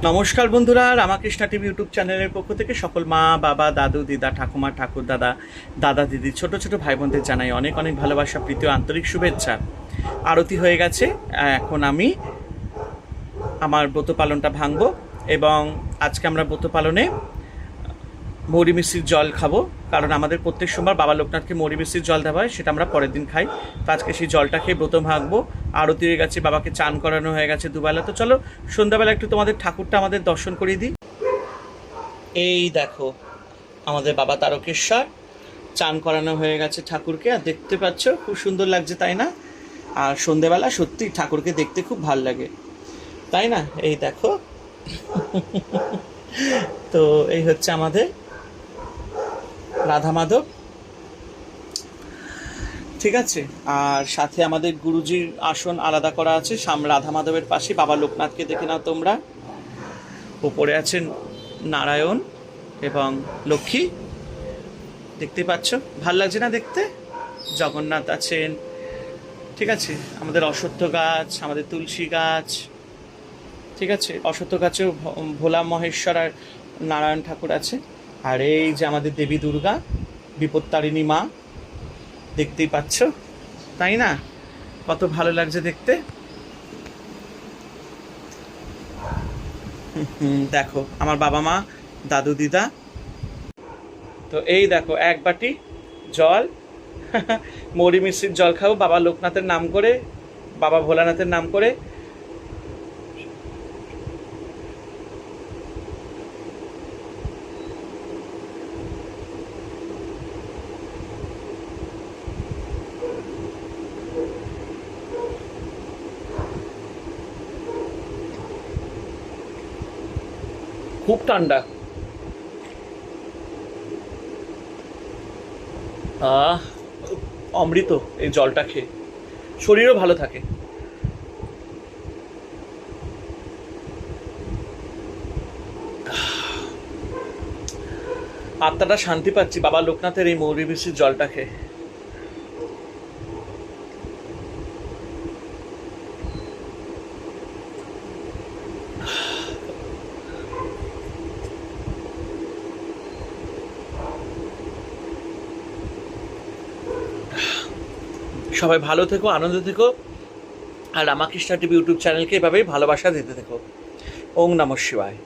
নমস্কার বন্ধুরা, Ramakrishna TV YouTube চ্যানেলের পক্ষ থেকে সকল মা বাবা দাদু দিদা ঠাকুমা ঠাকুর দাদা দাদা দিদি ছোট ছোট ভাই বোনদের জানাই অনেক অনেক ভালোবাসা, প্রীতি ও আন্তরিক শুভেচ্ছা। আরতি হয়ে গেছে, এখন আমি আমার ব্রত পালনটা ভাঙবো এবং আজকে আমরা ব্রত পালনে মৌরি মিশ্রির জল খাবো, কারণ আমাদের প্রত্যেক সোমবার বাবা লোকনাথকে মৌরি মিশ্রির জল দেওয়া হয়, সেটা আমরা পরের দিন খাই। তো আজকে সেই জলটা খেয়ে ব্রত ভাঙবো। আরতি হয়ে গেছে, বাবাকে চান করানো হয়ে গেছে দুবেলা। তো চলো সন্ধ্যাবেলা একটু তোমাদের ঠাকুরটা আমাদের দর্শন করিয়ে দিই। এই দেখো আমাদের বাবা তারকেশ্বর, চান করানো হয়ে গেছে ঠাকুরকে, আর দেখতে পাচ্ছ খুব সুন্দর লাগছে, তাই না? আর সন্ধ্যেবেলা সত্যি ঠাকুরকে দেখতে খুব ভাল লাগে, তাই না? এই দেখো তো এই হচ্ছে আমাদের রাধা মাধব, ঠিক আছে। আর সাথে আমাদের গুরুজির আসন আলাদা করা আছে, রাধা মাধবের পাশে বাবা লোকনাথকে দেখে নাও তোমরা। ওপরে আছেন নারায়ণ এবং লক্ষ্মী, দেখতে পাচ্ছ, ভাল লাগছে না দেখতে? জগন্নাথ আছেন, ঠিক আছে। আমাদের অশ্বত্থ গাছ, আমাদের তুলসী গাছ, ঠিক আছে। অশ্বত্থ গাছেও ভোলা মহেশ্বর আর নারায়ণ ঠাকুর আছে। আর এই যে আমাদের দেবী দুর্গা, বিপত্তারিণী মা, দেখতেই পাচ্ছ, তাই না? কত ভালো লাগছে দেখতে। দেখো আমার বাবা মা দাদু দিদা। তো এই দেখো এক বাটি জল মৌরি মিশ্রির জল খাবো বাবা লোকনাথের নাম করে, বাবা ভোলানাথের নাম করে। খুব ঠান্ডা, অমৃত এই জলটা খেয়ে, শরীরও ভালো থাকে। আত্মাটা শান্তি পাচ্ছি বাবা লোকনাথের এই মৌরি মিশ্রির জলটা খেয়ে। সবাই ভালো থেকো, আনন্দ থেকো, আর রামাকৃষ্ণা টিভি ইউটিউব চ্যানেলকে এভাবেই ভালোবাসা দিতে থেকো। ওং নমঃ শিবায়।